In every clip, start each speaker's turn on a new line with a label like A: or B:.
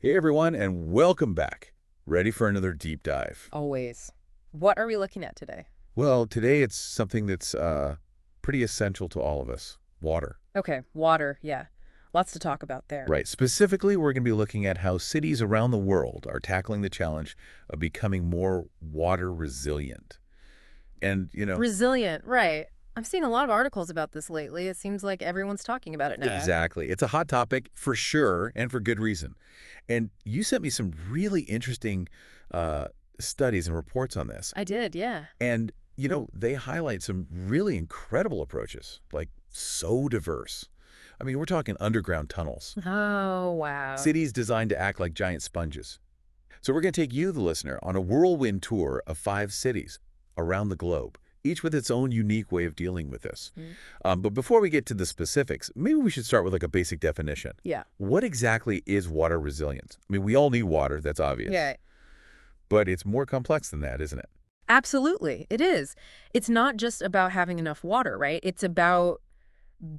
A: Hey everyone, and welcome back. Ready for another deep dive?
B: Always. What are we looking at today?
A: Well, today it's something that's pretty essential to all of us. Water.
B: Okay, water, yeah. Lots to talk about there.
A: Right. Specifically, we're going to be looking at how cities around the world are tackling the challenge of becoming more water resilient. And,
B: Resilient, right. I've seen a lot of articles about this lately. It seems like everyone's talking about it now.
A: exactly. It's a hot topic for sure, and for good reason. And you sent me some really interesting studies and reports on this.
B: I did, yeah.
A: And, they highlight some really incredible approaches, like so diverse. I mean, we're talking underground tunnels,
B: Oh, wow.
A: cities designed to act like giant sponges. So we're going to take you, the listener, on a whirlwind tour of 5 cities around the globe, each with its own unique way of dealing with this. But before we get to the specifics, maybe we should start with like a basic definition.
B: Yeah.
A: What exactly is water resilience? I mean, we all need water, that's obvious.
B: Yeah,
A: But it's more complex than that, isn't it?
B: absolutely. It is. It's not just about having enough water, right? It's about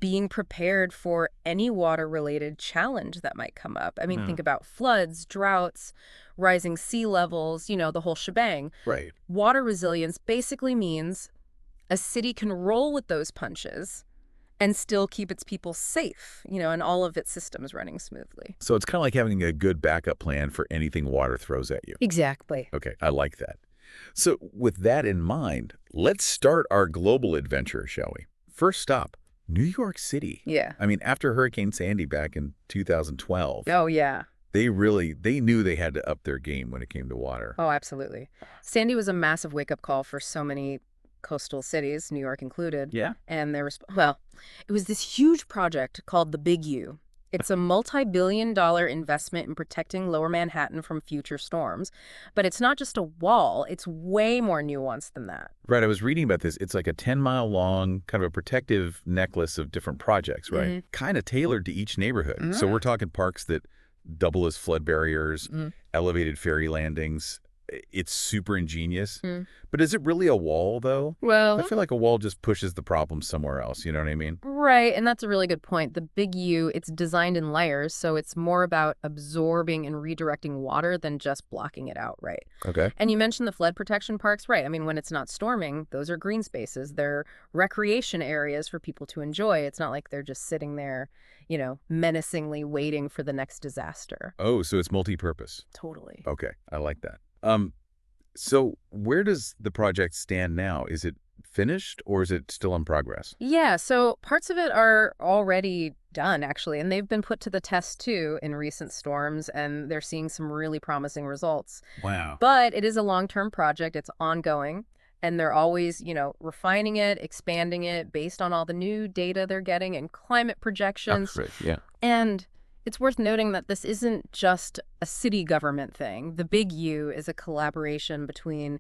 B: being prepared for any water-related challenge that might come up. I mean, think about floods, droughts, rising sea levels, the whole shebang.
A: Right.
B: Water resilience basically means a city can roll with those punches and still keep its people safe, and all of its systems running smoothly.
A: So it's kind of like having a good backup plan for anything water throws at you.
B: Exactly.
A: Okay, I like that. So with that in mind, let's start our global adventure, shall we? First stop, New York City.
B: Yeah.
A: I mean, after Hurricane Sandy back in 2012,
B: Oh, yeah.
A: they knew they had to up their game when it came to water.
B: Oh, absolutely. Sandy was a massive wake-up call for so many coastal cities, New York included.
A: Yeah?
B: And it was this huge project called the Big U. It's a multi-billion-dollar investment in protecting Lower Manhattan from future storms. But it's not just a wall. It's way more nuanced than that.
A: Right, I was reading about this. It's like a 10-mile long kind of a protective necklace of different projects, right? Kind of tailored to each neighborhood. So we're talking parks that double as flood barriers, elevated ferry landings. It's super ingenious. But is it really a wall, though?
B: Well,
A: I feel like a wall just pushes the problem somewhere else. You know what I mean?
B: right, and that's a really good point. The Big U, it's designed in layers, so it's more about absorbing and redirecting water than just blocking it out, right?
A: Okay.
B: And you mentioned the flood protection parks, right? I mean, when it's not storming, those are green spaces. They're recreation areas for people to enjoy. It's not like they're just sitting there, menacingly waiting for the next disaster.
A: Oh, so it's multi-purpose.
B: Totally.
A: Okay, I like that. So where does the project stand now? Is it finished or is it still in progress?
B: Yeah, so parts of it are already done, actually, and they've been put to the test, too, in recent storms, and they're seeing some really promising results.
A: Wow.
B: But it is a long-term project. It's ongoing, and they're always, refining it, expanding it based on all the new data they're getting and climate projections.
A: That's right, yeah.
B: And it's worth noting that this isn't just a city government thing. The Big U is a collaboration between,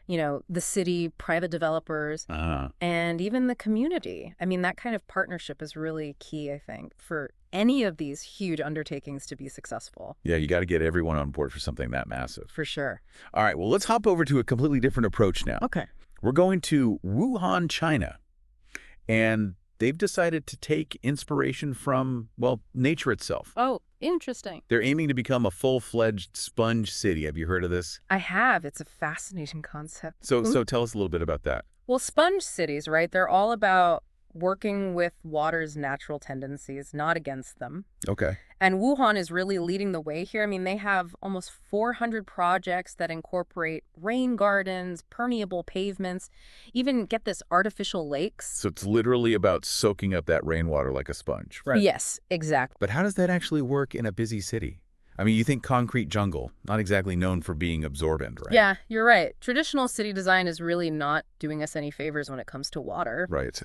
B: the city, private developers, and even the community. I mean, that kind of partnership is really key, I think, for any of these huge undertakings to be successful.
A: Yeah, you got to get everyone on board for something that massive.
B: For sure.
A: All right, well, let's hop over to a completely different approach now.
B: Okay.
A: We're going to Wuhan, China. And they've decided to take inspiration from, well, nature itself.
B: Oh, interesting.
A: They're aiming to become a full-fledged sponge city. Have you heard of this?
B: I have. It's a fascinating concept.
A: So tell us a little bit about that.
B: Well, sponge cities, right? They're all about working with water's natural tendencies, not against them.
A: Okay.
B: And Wuhan is really leading the way here. I mean, they have almost 400 projects that incorporate rain gardens, permeable pavements, even, get this, artificial lakes.
A: So it's literally about soaking up that rainwater like a sponge. Right.
B: Yes, exactly.
A: But how does that actually work in a busy city? I mean, you think concrete jungle, not exactly known for being absorbent, right?
B: Yeah, you're right. Traditional city design is really not doing us any favors when it comes to water.
A: Right.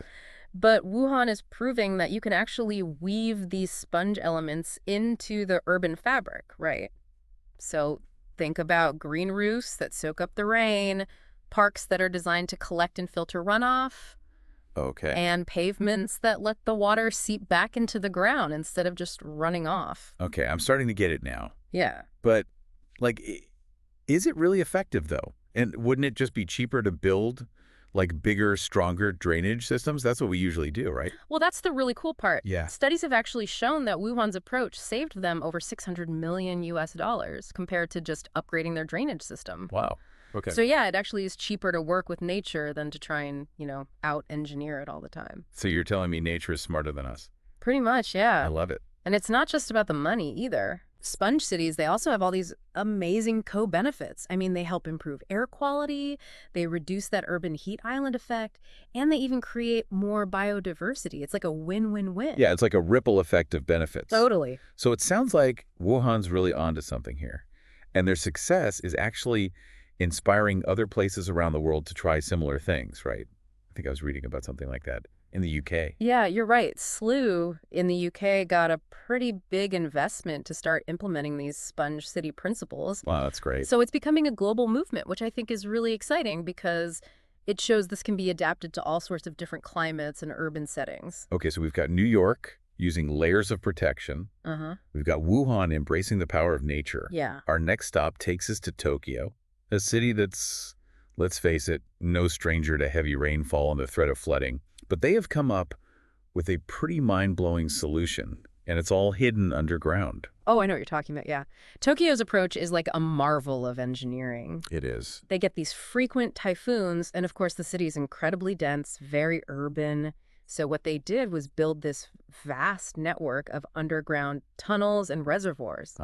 B: But Wuhan is proving that you can actually weave these sponge elements into the urban fabric, right? So think about green roofs that soak up the rain, parks that are designed to collect and filter runoff,
A: Okay.
B: and pavements that let the water seep back into the ground instead of just running off.
A: Okay, I'm starting to get it now.
B: Yeah.
A: But, like, is it really effective, though? And wouldn't it just be cheaper to build, Like bigger, stronger drainage systems? That's what we usually do, right?
B: Well, that's the really cool part.
A: Yeah.
B: Studies have actually shown that Wuhan's approach saved them over 600 million US dollars compared to just upgrading their drainage system.
A: Wow. Okay.
B: So yeah, it actually is cheaper to work with nature than to try and, out-engineer it all the time.
A: So you're telling me nature is smarter than us?
B: Pretty much,
A: I
B: yeah.
A: love it.
B: And it's not just about the money either. Sponge cities, they also have all these amazing co-benefits. I mean, they help improve air quality, they reduce that urban heat island effect, and they even create more biodiversity. It's like a win-win-win.
A: Yeah, it's like a ripple effect of benefits.
B: Totally.
A: So it sounds like Wuhan's really onto something here. And their success is actually inspiring other places around the world to try similar things, right? I think I was reading about something like that in the UK.
B: Yeah, you're right. SLU in the UK got a pretty big investment to start implementing these sponge city principles.
A: Wow, that's great.
B: So it's becoming a global movement, which I think is really exciting because it shows this can be adapted to all sorts of different climates and urban settings.
A: Okay, so we've got New York using layers of protection. We've got Wuhan embracing the power of nature.
B: Yeah.
A: Our next stop takes us to Tokyo, a city that's, let's face it, no stranger to heavy rainfall and the threat of flooding. But they have come up with a pretty mind-blowing solution, and it's all hidden underground.
B: Oh, I know what you're talking about, yeah. Tokyo's approach is like a marvel of engineering.
A: It is.
B: They get these frequent typhoons, and of course the city is incredibly dense, very urban. So what they did was build this vast network of underground tunnels and reservoirs.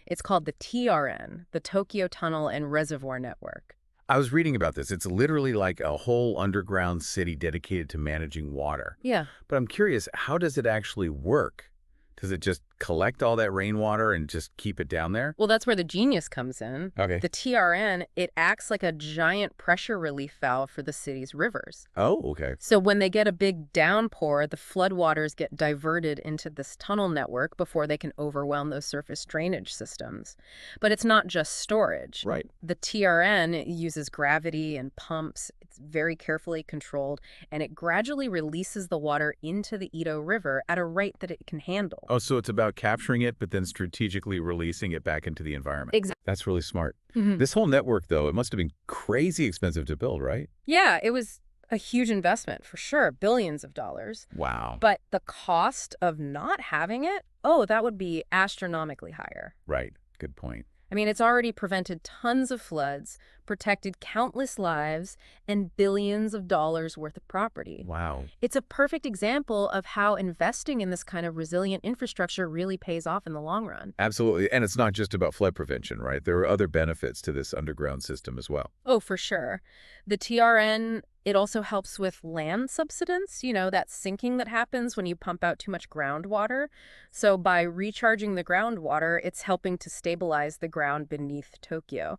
B: It's called the TRN, the Tokyo Tunnel and Reservoir Network.
A: I was reading about this. It's literally like a whole underground city dedicated to managing water.
B: Yeah.
A: But I'm curious, how does it actually work? Does it just collect all that rainwater and just keep it down there?
B: Well, that's where the genius comes in.
A: Okay.
B: The TRN, it acts like a giant pressure relief valve for the city's rivers.
A: Oh, okay.
B: So when they get a big downpour, the floodwaters get diverted into this tunnel network before they can overwhelm those surface drainage systems. But it's not just storage.
A: Right.
B: The TRN uses gravity and pumps. It's very carefully controlled, and it gradually releases the water into the Edo River at a rate that it can handle.
A: Oh, so it's about capturing it, but then strategically releasing it back into the environment.
B: Exactly.
A: That's really smart. This whole network, though, it must have been crazy expensive to build, right?
B: Yeah, it was a huge investment for sure, billions of dollars.
A: Wow.
B: But the cost of not having it, that would be astronomically higher.
A: Right. Good point.
B: I mean, it's already prevented tons of floods, protected countless lives, and billions of dollars worth of property.
A: Wow.
B: It's a perfect example of how investing in this kind of resilient infrastructure really pays off in the long run.
A: Absolutely. And it's not just about flood prevention, right? There are other benefits to this underground system as well.
B: Oh, for sure. The TRN, it also helps with land subsidence, that sinking that happens when you pump out too much groundwater. So by recharging the groundwater, it's helping to stabilize the ground beneath Tokyo.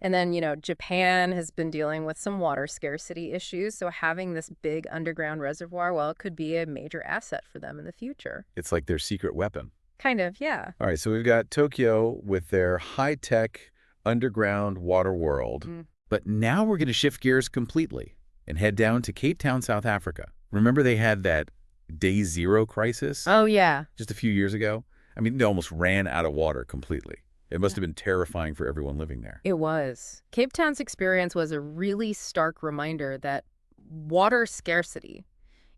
B: And then, Japan has been dealing with some water scarcity issues. So having this big underground reservoir, well, it could be a major asset for them in the future.
A: It's like their secret weapon.
B: Kind of, yeah.
A: All right, so we've got Tokyo with their high-tech underground water world. But now we're going to shift gears completely and head down to Cape Town, South Africa. Remember they had that day zero crisis?
B: Oh, yeah.
A: Just a few years ago? I mean, they almost ran out of water completely. It must have been terrifying for everyone living there.
B: It was. Cape Town's experience was a really stark reminder that water scarcity,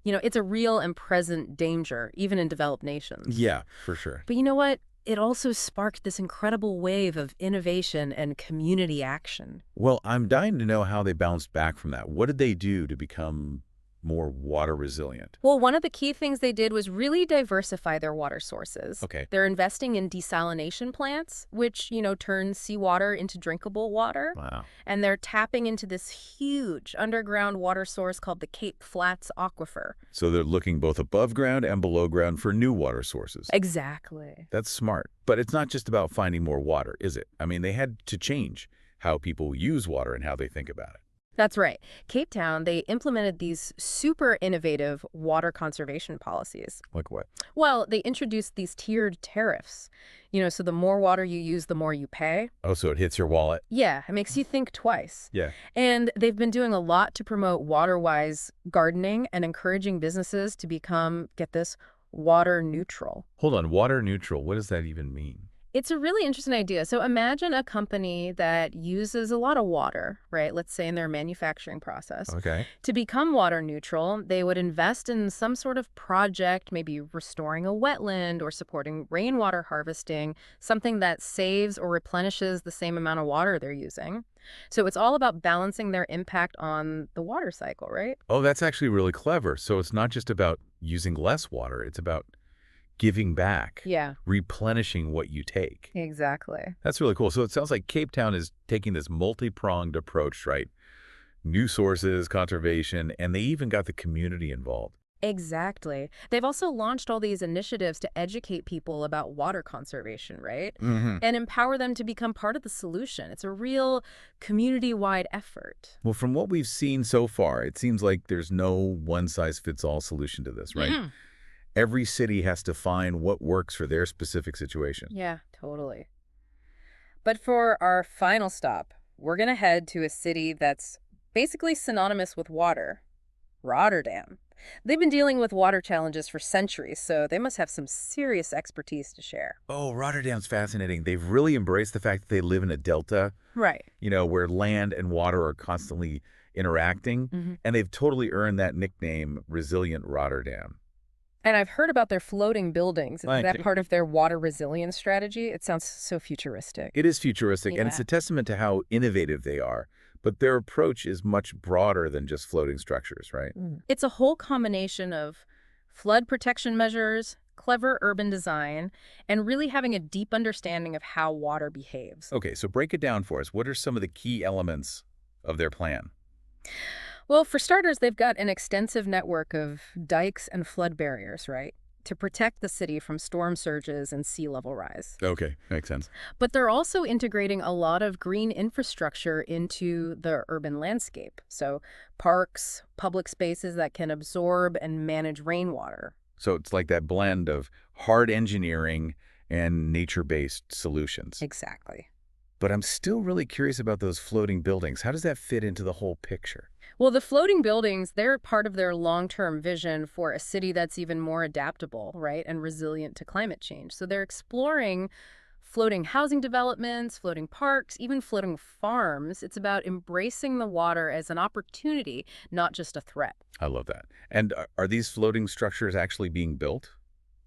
B: it's a real and present danger, even in developed nations.
A: Yeah, for sure.
B: But you know what? It also sparked this incredible wave of innovation and community action.
A: Well, I'm dying to know how they bounced back from that. What did they do to become more water resilient?
B: Well, one of the key things they did was really diversify their water sources.
A: Okay.
B: They're investing in desalination plants, which, turn seawater into drinkable water.
A: Wow.
B: And they're tapping into this huge underground water source called the Cape Flats Aquifer.
A: So they're looking both above ground and below ground for new water sources.
B: Exactly.
A: That's smart. But it's not just about finding more water, is it? I mean, they had to change how people use water and how they think about it.
B: That's right. Cape Town, they implemented these super innovative water conservation policies.
A: Like what?
B: Well, they introduced these tiered tariffs. So the more water you use, the more you pay.
A: Oh, so it hits your wallet?
B: Yeah, it makes you think twice.
A: Yeah.
B: And they've been doing a lot to promote water-wise gardening and encouraging businesses to become, get this, water neutral.
A: Hold on, water neutral, what does that even mean?
B: It's a really interesting idea. So imagine a company that uses a lot of water, right? Let's say in their manufacturing process.
A: Okay.
B: To become water neutral, they would invest in some sort of project, maybe restoring a wetland or supporting rainwater harvesting, something that saves or replenishes the same amount of water they're using. So it's all about balancing their impact on the water cycle, right?
A: Oh, that's actually really clever. So it's not just about using less water. It's about giving back,
B: Yeah,
A: replenishing what you take.
B: exactly.
A: That's really cool. So it sounds like Cape Town is taking this multi-pronged approach, right? New sources, conservation, and they even got the community involved.
B: Exactly. They've also launched all these initiatives to educate people about water conservation, right? And empower them to become part of the solution. It's a real community-wide effort.
A: Well, from what we've seen so far, it seems like there's no one-size-fits-all solution to this, right?
B: Mm-mm.
A: Every city has to find what works for their specific situation.
B: Yeah, totally. But for our final stop, we're going to head to a city that's basically synonymous with water, Rotterdam. They've been dealing with water challenges for centuries, so they must have some serious expertise to share.
A: Oh, Rotterdam's fascinating. They've really embraced the fact that they live in a delta,
B: Right.
A: where land and water are constantly interacting, and they've totally earned that nickname, Resilient Rotterdam.
B: And I've heard about their floating buildings. Is
A: Thank
B: that
A: you.
B: part of their water resilience strategy? It sounds so futuristic.
A: It is futuristic, and it's
B: Yeah.
A: a testament to how innovative they are. But their approach is much broader than just floating structures, right?
B: It's a whole combination of flood protection measures, clever urban design, and really having a deep understanding of how water behaves.
A: Okay, so break it down for us. What are some of the key elements of their plan?
B: Well, for starters, they've got an extensive network of dikes and flood barriers, right, to protect the city from storm surges and sea level rise.
A: Okay, makes sense.
B: But they're also integrating a lot of green infrastructure into the urban landscape. So parks, public spaces that can absorb and manage rainwater.
A: So it's like that blend of hard engineering and nature-based solutions.
B: Exactly.
A: But I'm still really curious about those floating buildings. How does that fit into the whole picture?
B: Well, the floating buildings, they're part of their long-term vision for a city that's even more adaptable, right, and resilient to climate change. So they're exploring floating housing developments, floating parks, even floating farms. It's about embracing the water as an opportunity, not just a threat.
A: I love that. And are these floating structures actually being built?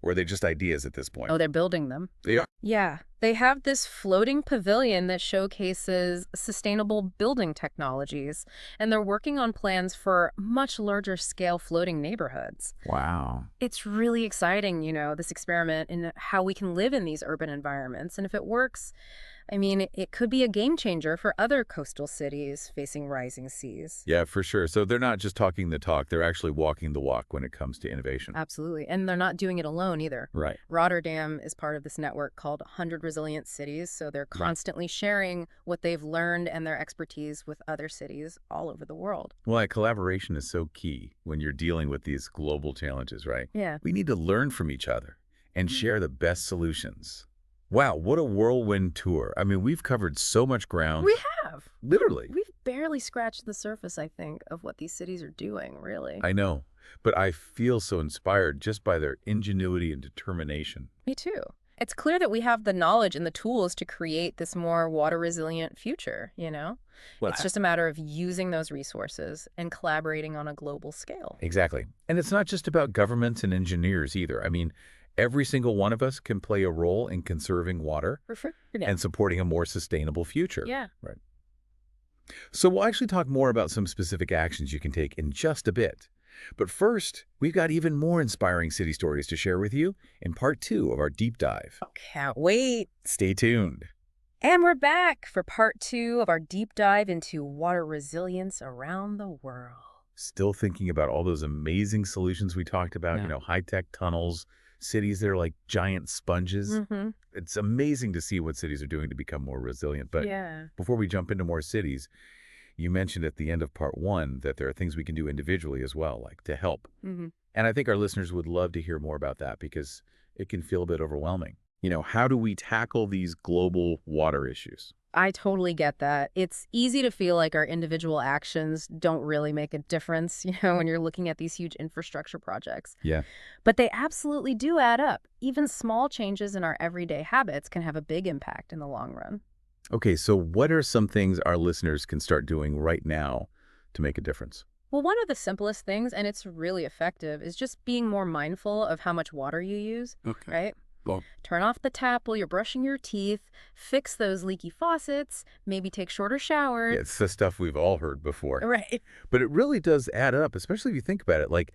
A: Or are they just ideas at this point?
B: Oh, they're building them.
A: They are.
B: Yeah, they have this floating pavilion that showcases sustainable building technologies, and they're working on plans for much larger scale floating neighborhoods.
A: Wow.
B: It's really exciting, this experiment in how we can live in these urban environments. And if it works, I mean, it could be a game changer for other coastal cities facing rising seas.
A: Yeah, for sure. So they're not just talking the talk, they're actually walking the walk when it comes to innovation.
B: Absolutely. And they're not doing it alone either.
A: Right.
B: Rotterdam is part of this network called 100 Resilient Cities, so they're constantly sharing what they've learned and their expertise with other cities all over the world.
A: Well, that collaboration is so key when you're dealing with these global challenges, right?
B: Yeah.
A: We need to learn from each other and share the best solutions. Wow, what a whirlwind tour. I mean, we've covered so much ground.
B: We have.
A: Literally.
B: We've barely scratched the surface, I think, of what these cities are doing, really.
A: I know, but I feel so inspired just by their ingenuity and determination.
B: Me too. It's clear that we have the knowledge and the tools to create this more water-resilient future,
A: Well,
B: It's just a matter of using those resources and collaborating on a global scale.
A: Exactly. And it's not just about governments and engineers either. I mean, every single one of us can play a role in conserving water
B: For sure.
A: and supporting a more sustainable future.
B: Yeah.
A: Right. So we'll actually talk more about some specific actions you can take in just a bit. But first, we've got even more inspiring city stories to share with you in part 2 of our deep dive.
B: Can't wait.
A: Stay tuned.
B: And we're back for part 2 of our deep dive into water resilience around the world.
A: Still thinking about all those amazing solutions we talked about,
B: Yeah.
A: high-tech tunnels, cities that are like giant sponges.
B: Mm-hmm.
A: It's amazing to see what cities are doing to become more resilient. But
B: Yeah.
A: before we jump into more cities, you mentioned at the end of part 1 that there are things we can do individually as well, like to help.
B: Mm-hmm.
A: And I think our listeners would love to hear more about that because it can feel a bit overwhelming. How do we tackle these global water issues?
B: I totally get that. It's easy to feel like our individual actions don't really make a difference, when you're looking at these huge infrastructure projects.
A: Yeah.
B: But they absolutely do add up. Even small changes in our everyday habits can have a big impact in the long run.
A: Okay, so what are some things our listeners can start doing right now to make a difference?
B: Well, one of the simplest things, and it's really effective, is just being more mindful of how much water you use,
A: Okay.
B: right?
A: Well,
B: Turn off the tap while you're brushing your teeth, fix those leaky faucets, maybe take shorter showers.
A: yeah, it's the stuff we've all heard before.
B: Right.
A: But it really does add up, especially if you think about it. Like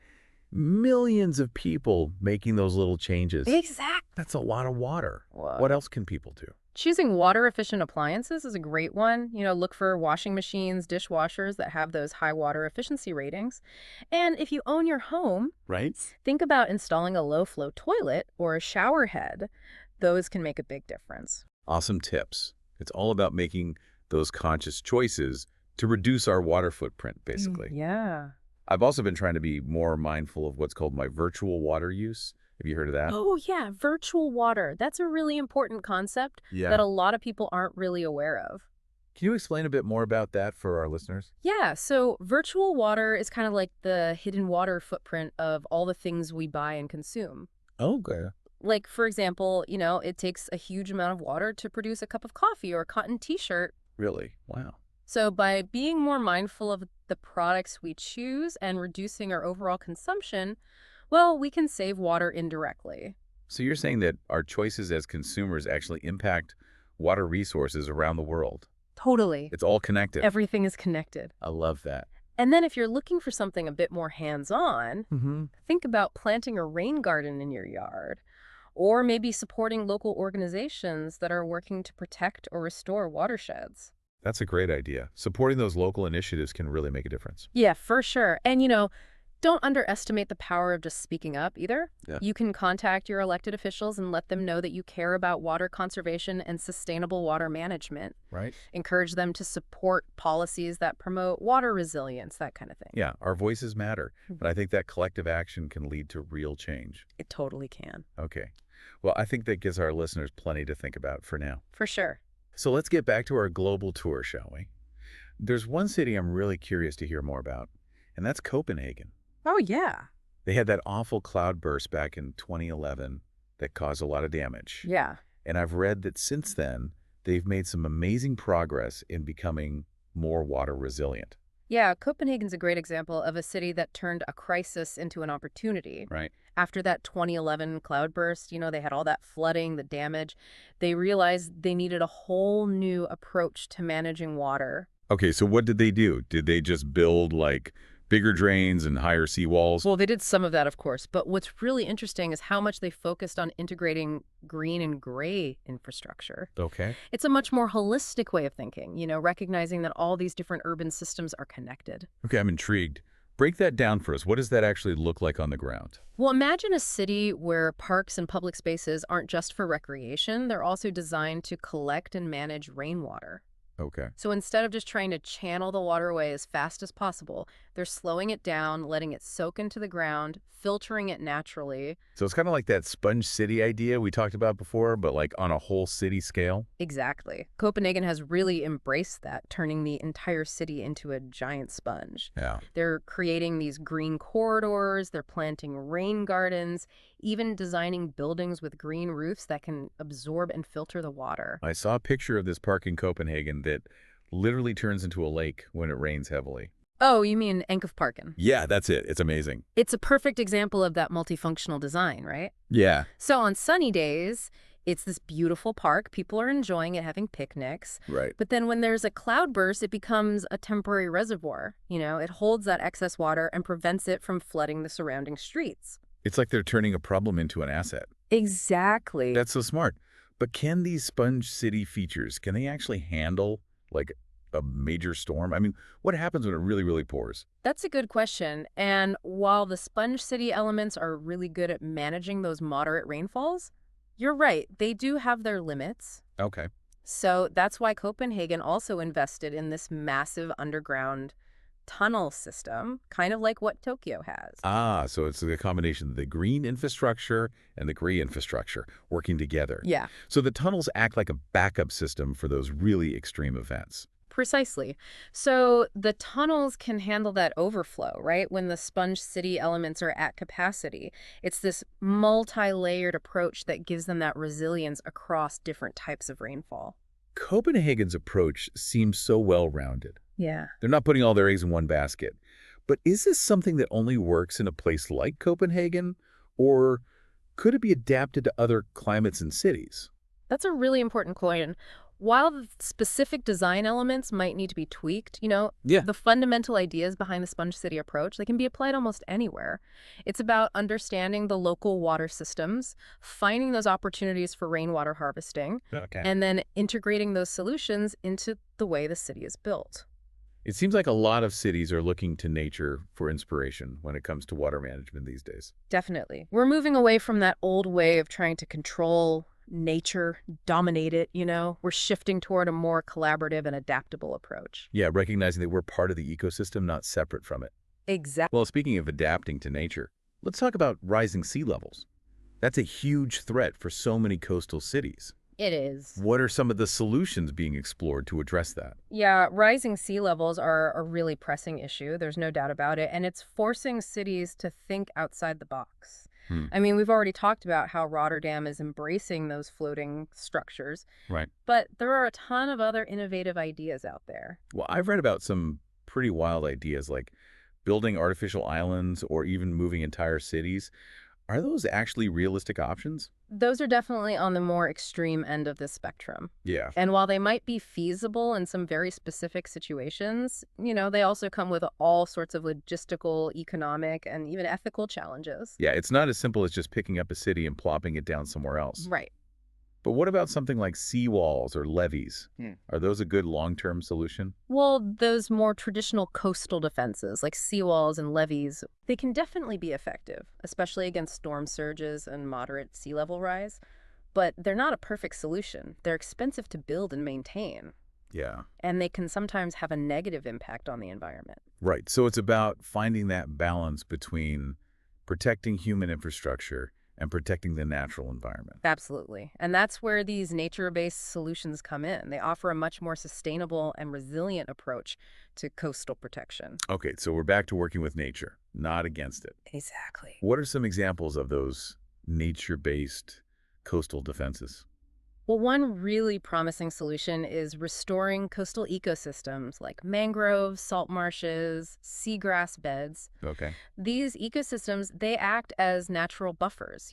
A: millions of people making those little changes.
B: Exactly.
A: That's a lot of water.
B: Whoa.
A: What else can people do?
B: Choosing water-efficient appliances is a great one. Look for washing machines, dishwashers that have those high water efficiency ratings. And if you own your home,
A: Right?
B: think about installing a low-flow toilet or a shower head. Those can make a big difference.
A: Awesome tips. It's all about making those conscious choices to reduce our water footprint, basically.
B: Yeah.
A: I've also been trying to be more mindful of what's called my virtual water use. Have you heard of that?
B: Oh, yeah, virtual water. That's a really important concept that a lot of people aren't really aware of.
A: Can you explain a bit more about that for our listeners?
B: Yeah, so virtual water is kind of like the hidden water footprint of all the things we buy and consume.
A: Okay.
B: Like, for example, it takes a huge amount of water to produce a cup of coffee or a cotton t-shirt.
A: Really? Wow.
B: So by being more mindful of the products we choose and reducing our overall consumption, well, we can save water indirectly.
A: So you're saying that our choices as consumers actually impact water resources around the world.
B: Totally.
A: It's all connected.
B: Everything is connected.
A: I love that.
B: And then if you're looking for something a bit more hands-on, think about planting a rain garden in your yard, or maybe supporting local organizations that are working to protect or restore watersheds.
A: That's a great idea. Supporting those local initiatives can really make a difference.
B: Yeah, for sure. And, don't underestimate the power of just speaking up either.
A: Yeah.
B: You can contact your elected officials and let them know that you care about water conservation and sustainable water management.
A: Right?
B: Encourage them to support policies that promote water resilience, that kind of thing.
A: Yeah, our voices matter. But I think that collective action can lead to real change.
B: It totally can.
A: Okay. Well, I think that gives our listeners plenty to think about for now.
B: For sure.
A: So let's get back to our global tour, shall we? There's one city I'm really curious to hear more about, and that's Copenhagen.
B: Oh, yeah.
A: They had that awful cloudburst back in 2011 that caused a lot of damage.
B: Yeah.
A: And I've read that since then, they've made some amazing progress in becoming more water resilient.
B: Yeah, Copenhagen's a great example of a city that turned a crisis into an opportunity.
A: Right.
B: After that 2011 cloudburst, they had all that flooding, the damage. They realized they needed a whole new approach to managing water.
A: Okay, so what did they do? Did they just build, like, bigger drains and higher seawalls?
B: Well, they did some of that, of course, but what's really interesting is how much they focused on integrating green and gray infrastructure.
A: Okay.
B: It's a much more holistic way of thinking, recognizing that all these different urban systems are connected.
A: Okay, I'm intrigued. Break that down for us. What does that actually look like on the ground?
B: Well, imagine a city where parks and public spaces aren't just for recreation, they're also designed to collect and manage rainwater.
A: Okay.
B: So instead of just trying to channel the water away as fast as possible, they're slowing it down, letting it soak into the ground, filtering it naturally.
A: So it's kind of like that sponge city idea we talked about before, but like on a whole city scale?
B: Exactly. Copenhagen has really embraced that, turning the entire city into a giant sponge.
A: Yeah.
B: They're creating these green corridors, they're planting rain gardens, even designing buildings with green roofs that can absorb and filter the water.
A: I saw a picture of this park in Copenhagen that literally turns into a lake when it rains heavily.
B: Oh, you mean Enkhoffparken?
A: Yeah, that's it. It's amazing.
B: It's a perfect example of that multifunctional design, right?
A: Yeah.
B: So on sunny days, it's this beautiful park. People are enjoying it, having picnics.
A: Right.
B: But then when there's a cloudburst, it becomes a temporary reservoir. It holds that excess water and prevents it from flooding the surrounding streets.
A: It's like they're turning a problem into an asset.
B: Exactly.
A: That's so smart. But can these sponge city features, can they actually handle like a major storm? I mean, what happens when it really, really pours?
B: That's a good question. And while the sponge city elements are really good at managing those moderate rainfalls, you're right, they do have their limits.
A: Okay.
B: So that's why Copenhagen also invested in this massive underground tunnel system, kind of like what Tokyo has.
A: Ah, so it's a combination of the green infrastructure and the gray infrastructure working together.
B: Yeah.
A: So the tunnels act like a backup system for those really extreme events.
B: Precisely. So the tunnels can handle that overflow, right? When the sponge city elements are at capacity. It's this multi-layered approach that gives them that resilience across different types of rainfall.
A: Copenhagen's approach seems so well-rounded.
B: Yeah.
A: They're not putting all their eggs in one basket. But is this something that only works in a place like Copenhagen? Or could it be adapted to other climates and cities?
B: That's a really important point. While the specific design elements might need to be tweaked,
A: Yeah.
B: the fundamental ideas behind the sponge city approach, they can be applied almost anywhere. It's about understanding the local water systems, finding those opportunities for rainwater harvesting,
A: Okay.
B: and then integrating those solutions into the way the city is built.
A: It seems like a lot of cities are looking to nature for inspiration when it comes to water management these days.
B: Definitely. We're moving away from that old way of trying to control nature, dominate it. We're shifting toward a more collaborative and adaptable approach.
A: Yeah, recognizing that we're part of the ecosystem, not separate from it.
B: Exactly.
A: Well, speaking of adapting to nature, let's talk about rising sea levels. That's a huge threat for so many coastal cities.
B: It is.
A: What are some of the solutions being explored to address that?
B: Yeah, rising sea levels are a really pressing issue. There's no doubt about it. And it's forcing cities to think outside the box.
A: Hmm.
B: I mean, we've already talked about how Rotterdam is embracing those floating structures,
A: Right.
B: but there are a ton of other innovative ideas out there.
A: Well, I've read about some pretty wild ideas like building artificial islands or even moving entire cities. Are those actually realistic options?
B: Those are definitely on the more extreme end of the spectrum.
A: Yeah.
B: And while they might be feasible in some very specific situations, they also come with all sorts of logistical, economic, and even ethical challenges.
A: Yeah, it's not as simple as just picking up a city and plopping it down somewhere else.
B: Right.
A: But what about something like seawalls or levees?
B: Hmm.
A: Are those a good long-term solution?
B: Well, those more traditional coastal defenses, like seawalls and levees, they can definitely be effective, especially against storm surges and moderate sea level rise. But they're not a perfect solution. They're expensive to build and maintain,
A: Yeah.
B: and they can sometimes have a negative impact on the environment.
A: Right. So it's about finding that balance between protecting human infrastructure and protecting the natural environment.
B: Absolutely. And that's where these nature-based solutions come in. They offer a much more sustainable and resilient approach to coastal protection.
A: Okay, so we're back to working with nature, not against it.
B: Exactly.
A: What are some examples of those nature-based coastal defenses?
B: Well, one really promising solution is restoring coastal ecosystems like mangroves, salt marshes, seagrass beds.
A: Okay.
B: These ecosystems, they act as natural buffers.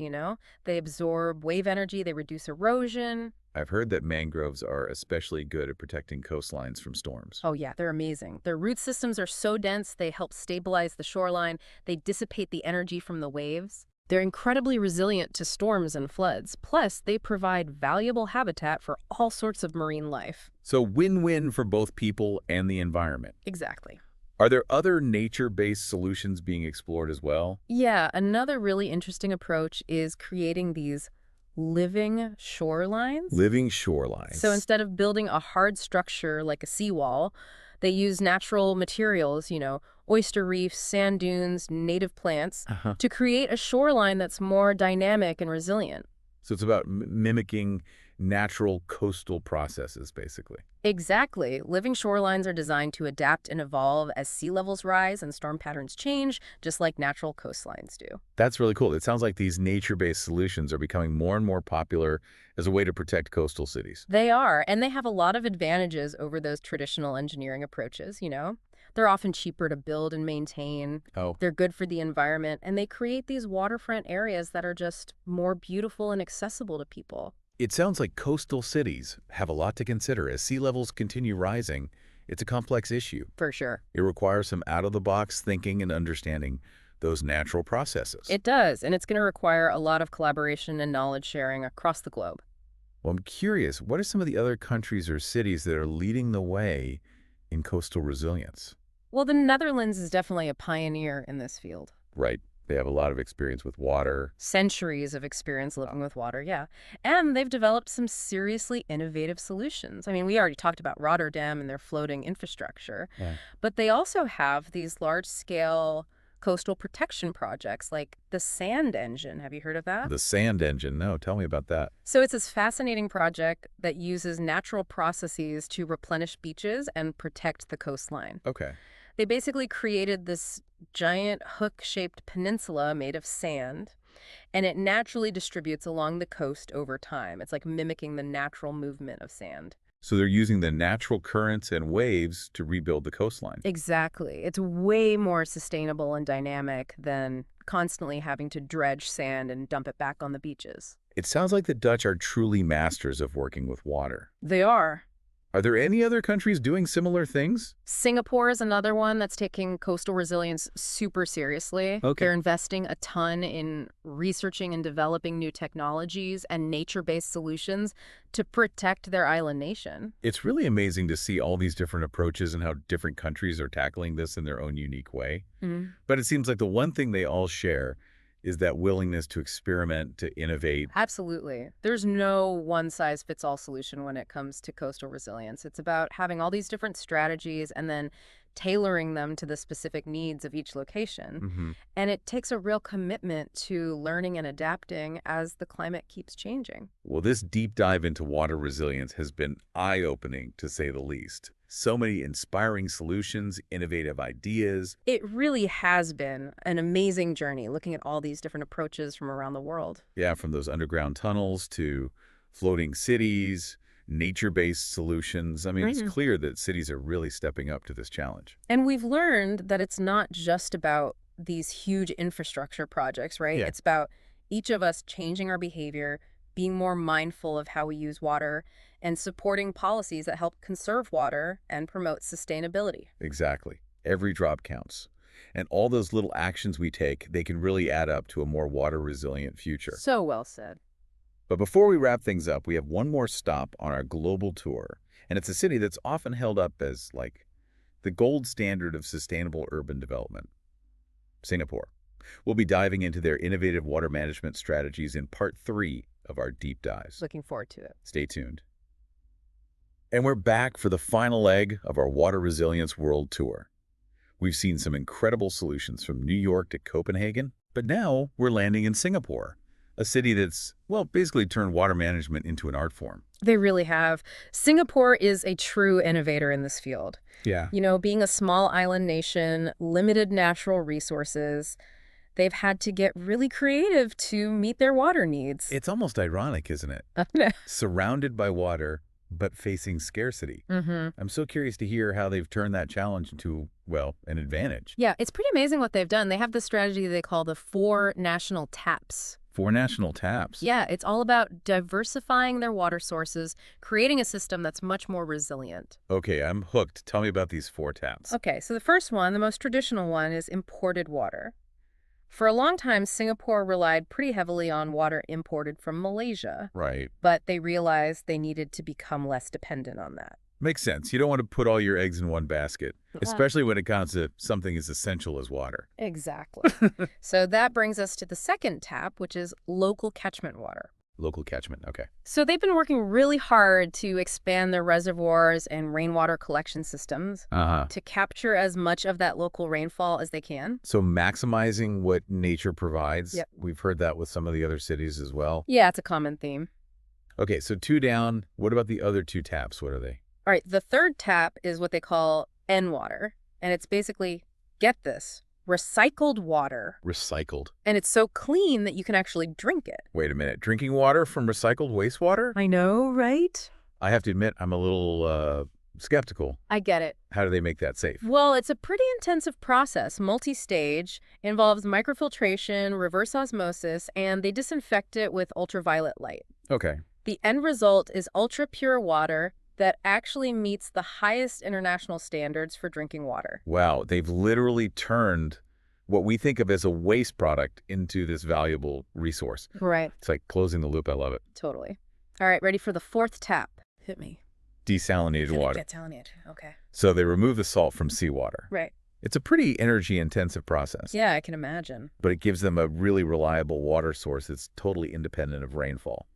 B: They absorb wave energy, they reduce erosion.
A: I've heard that mangroves are especially good at protecting coastlines from storms.
B: Oh yeah, they're amazing. Their root systems are so dense, they help stabilize the shoreline. They dissipate the energy from the waves. They're incredibly resilient to storms and floods. Plus, they provide valuable habitat for all sorts of marine life.
A: So win-win for both people and the environment.
B: Exactly.
A: Are there other nature-based solutions being explored as well?
B: Yeah, another really interesting approach is creating these living shorelines.
A: Living shorelines.
B: So instead of building a hard structure like a seawall, they use natural materials, oyster reefs, sand dunes, native plants, to create a shoreline that's more dynamic and resilient.
A: So it's about mimicking natural coastal processes, basically.
B: Exactly. Living shorelines are designed to adapt and evolve as sea levels rise and storm patterns change, just like natural coastlines do.
A: That's really cool. It sounds like these nature-based solutions are becoming more and more popular as a way to protect coastal cities.
B: They are, and they have a lot of advantages over those traditional engineering approaches. They're often cheaper to build and maintain.
A: Oh,
B: They're good for the environment, and they create these waterfront areas that are just more beautiful and accessible to people.
A: it sounds like coastal cities have a lot to consider. As sea levels continue rising, it's a complex issue.
B: For sure.
A: It requires some out-of-the-box thinking and understanding those natural processes.
B: It does, and it's going to require a lot of collaboration and knowledge sharing across the globe.
A: Well, I'm curious, what are some of the other countries or cities that are leading the way in coastal resilience?
B: Well, the Netherlands is definitely a pioneer in this field.
A: Right. They have a lot of experience with water.
B: Centuries of experience living with water, yeah. And they've developed some seriously innovative solutions. I mean, we already talked about Rotterdam and their floating infrastructure,
A: Yeah.
B: but they also have these large-scale coastal protection projects like the Sand Engine. Have you heard of that?
A: The sand engine. No, tell me about that.
B: So it's this fascinating project that uses natural processes to replenish beaches and protect the coastline.
A: Okay.
B: They basically created this giant hook-shaped peninsula made of sand, and it naturally distributes along the coast over time. It's like mimicking the natural movement of sand.
A: So they're using the natural currents and waves to rebuild the coastline.
B: Exactly. It's way more sustainable and dynamic than constantly having to dredge sand and dump it back on the beaches.
A: It sounds like the Dutch are truly masters of working with water.
B: They are.
A: Are there any other countries doing similar things?
B: Singapore is another one that's taking coastal resilience super seriously.
A: Okay.
B: They're investing a ton in researching and developing new technologies and nature-based solutions to protect their island nation.
A: It's really amazing to see all these different approaches and how different countries are tackling this in their own unique way. But it seems like the one thing they all share is that willingness to experiment, to innovate.
B: Absolutely. There's no one-size-fits-all solution when it comes to coastal resilience. It's about having all these different strategies and then tailoring them to the specific needs of each location. And it takes a real commitment to learning and adapting as the climate keeps changing.
A: Well, this deep dive into water resilience has been eye-opening, to say the least. So many inspiring solutions, innovative ideas.
B: It really has been an amazing journey looking at all these different approaches from around the world.
A: Yeah, from those underground tunnels to floating cities, nature-based solutions. I mean, it's clear that cities are really stepping up to this challenge.
B: And we've learned that it's not just about these huge infrastructure projects, right?
A: Yeah.
B: It's about each of us changing our behavior, being more mindful of how we use water, and supporting policies that help conserve water and promote sustainability.
A: Exactly. Every drop counts. And all those little actions we take, they can really add up to a more water-resilient future.
B: So well said.
A: But before we wrap things up, we have one more stop on our global tour. And it's a city that's often held up as, like, the gold standard of sustainable urban development. Singapore. We'll be diving into their innovative water management strategies in part 3 of our deep dives.
B: Looking forward to it.
A: Stay tuned. And we're back for the final leg of our Water Resilience World Tour. We've seen some incredible solutions from New York to Copenhagen, but now we're landing in Singapore, a city that's, well, basically turned water management into an art form.
B: They really have. Singapore is a true innovator in this field.
A: Yeah.
B: You know, being a small island nation, limited natural resources, they've had to get really creative to meet their water needs.
A: It's almost ironic, isn't it? Surrounded by water, but facing scarcity. I'm so curious to hear how they've turned that challenge into, well, an advantage.
B: Yeah, it's pretty amazing what they've done. They have this strategy they call the 4 national taps.
A: 4 national taps.
B: Yeah, it's all about diversifying their water sources, creating a system that's much more resilient.
A: Okay, I'm hooked. Tell me about these 4 taps.
B: Okay, so the first one, the most traditional one, is imported water. For a long time, Singapore relied pretty heavily on water imported from Malaysia.
A: Right.
B: But they realized they needed to become less dependent on that.
A: Makes sense. You don't want to put all your eggs in one basket, especially when it comes to something as essential as water.
B: Exactly. So that brings us to the second tap, which is local catchment water.
A: Local catchment, okay.
B: So they've been working really hard to expand their reservoirs and rainwater collection systems to capture as much of that local rainfall as they can.
A: So maximizing what nature provides.
B: Yep.
A: We've heard that with some of the other cities as well.
B: Yeah, it's a common theme.
A: Okay, so 2 down. What about the other 2 taps? What are they?
B: All right, the third tap is what they call N-water, and it's basically, get this, recycled water.
A: Recycled.
B: And it's so clean that you can actually drink it.
A: Wait a minute. Drinking water from recycled wastewater?
B: I know, right?
A: I have to admit, I'm a little skeptical.
B: I get it.
A: How do they make that safe?
B: Well, it's a pretty intensive process, multi-stage, involves microfiltration, reverse osmosis, and they disinfect it with ultraviolet light.
A: Okay.
B: The end result is ultra-pure water that actually meets the highest international standards for drinking water.
A: Wow, they've literally turned what we think of as a waste product into this valuable resource.
B: Right.
A: It's like closing the loop. I love it.
B: Totally. All right, ready for the fourth tap. Hit me.
A: Desalinated water.
B: Desalinated, okay.
A: So they remove the salt from seawater.
B: Right.
A: It's a pretty energy-intensive process,
B: Yeah, I can imagine.
A: but it gives them a really reliable water source that's totally independent of rainfall.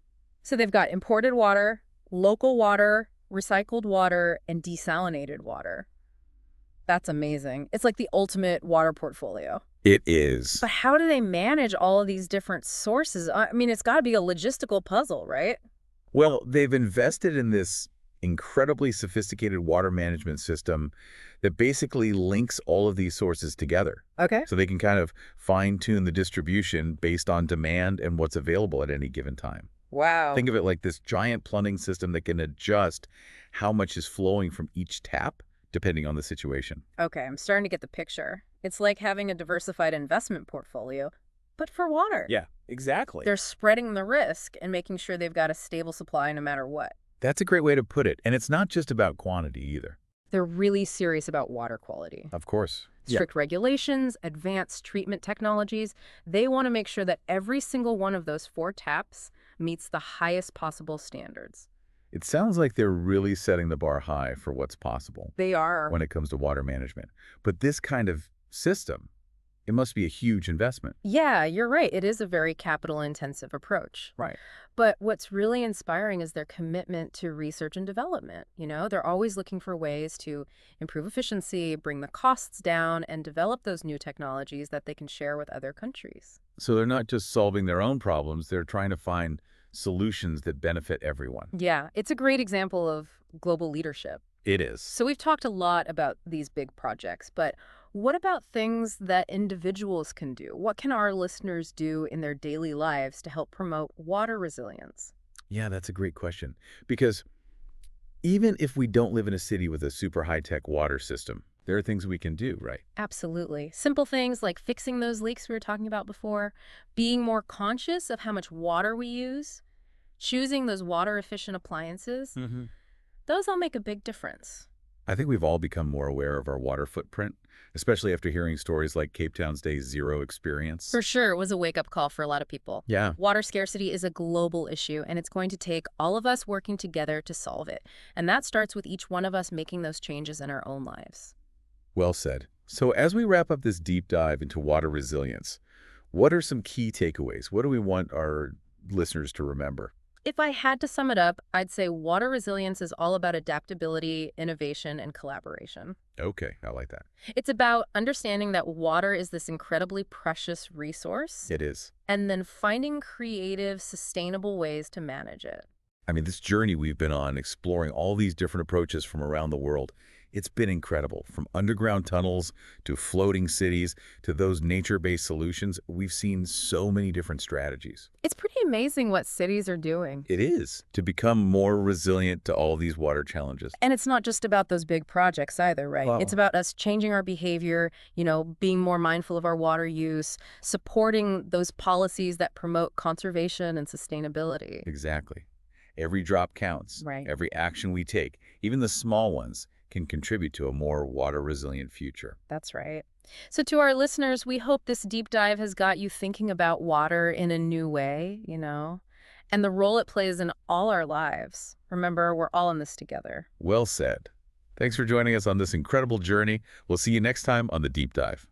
B: So they've got imported water, local water, recycled water, and desalinated water. That's amazing. It's like the ultimate water portfolio.
A: It is.
B: But how do they manage all of these different sources? I mean, it's got to be a logistical puzzle, right?
A: Well, they've invested in this incredibly sophisticated water management system that basically links all of these sources together.
B: Okay.
A: So they can kind of fine-tune the distribution based on demand and what's available at any given time.
B: Wow.
A: Think of it like this giant plumbing system that can adjust how much is flowing from each tap depending on the situation.
B: Okay, I'm starting to get the picture. It's like having a diversified investment portfolio, but for water.
A: Yeah, exactly.
B: They're spreading the risk and making sure they've got a stable supply no matter what.
A: That's a great way to put it. And it's not just about quantity either.
B: They're really serious about water quality.
A: Of course.
B: Strict regulations, advanced treatment technologies. They want to make sure that every single one of those 4 taps meets the highest possible standards.
A: It sounds like they're really setting the bar high for what's possible
B: They are.
A: when it comes to water management. But this kind of system, it must be a huge investment.
B: Yeah, you're right. It is a very capital-intensive approach.
A: Right.
B: But what's really inspiring is their commitment to research and development. They're always looking for ways to improve efficiency, bring the costs down, and develop those new technologies that they can share with other countries.
A: So they're not just solving their own problems, they're trying to find solutions that benefit everyone.
B: Yeah, it's a great example of global leadership.
A: It is.
B: So we've talked a lot about these big projects, but what about things that individuals can do? What can our listeners do in their daily lives to help promote water resilience?
A: Yeah, that's a great question. Because even if we don't live in a city with a super high-tech water system, there are things we can do, right?
B: Absolutely. Simple things like fixing those leaks we were talking about before, being more conscious of how much water we use, choosing those water-efficient appliances, those all make a big difference.
A: I think we've all become more aware of our water footprint, especially after hearing stories like Cape Town's Day Zero experience.
B: For sure, it was a wake-up call for a lot of people.
A: Yeah.
B: Water scarcity is a global issue, and it's going to take all of us working together to solve it. And that starts with each one of us making those changes in our own lives.
A: Well said. So as we wrap up this deep dive into water resilience, what are some key takeaways? What do we want our listeners to remember?
B: If I had to sum it up, I'd say water resilience is all about adaptability, innovation, and collaboration.
A: Okay, I like that.
B: It's about understanding that water is this incredibly precious resource,
A: It is.
B: and then finding creative, sustainable ways to manage it.
A: I mean, this journey we've been on, exploring all these different approaches from around the world, it's been incredible. From underground tunnels to floating cities to those nature-based solutions, we've seen so many different strategies.
B: It's pretty amazing what cities are doing.
A: It is, to become more resilient to all these water challenges.
B: And it's not just about those big projects either, right?
A: Wow.
B: It's about us changing our behavior, being more mindful of our water use, supporting those policies that promote conservation and sustainability.
A: Exactly. Every drop counts.
B: Right.
A: Every action we take, even the small ones, can contribute to a more water-resilient future.
B: That's right. So to our listeners, we hope this deep dive has got you thinking about water in a new way, and the role it plays in all our lives. Remember, we're all in this together.
A: Well said. Thanks for joining us on this incredible journey. We'll see you next time on The Deep Dive.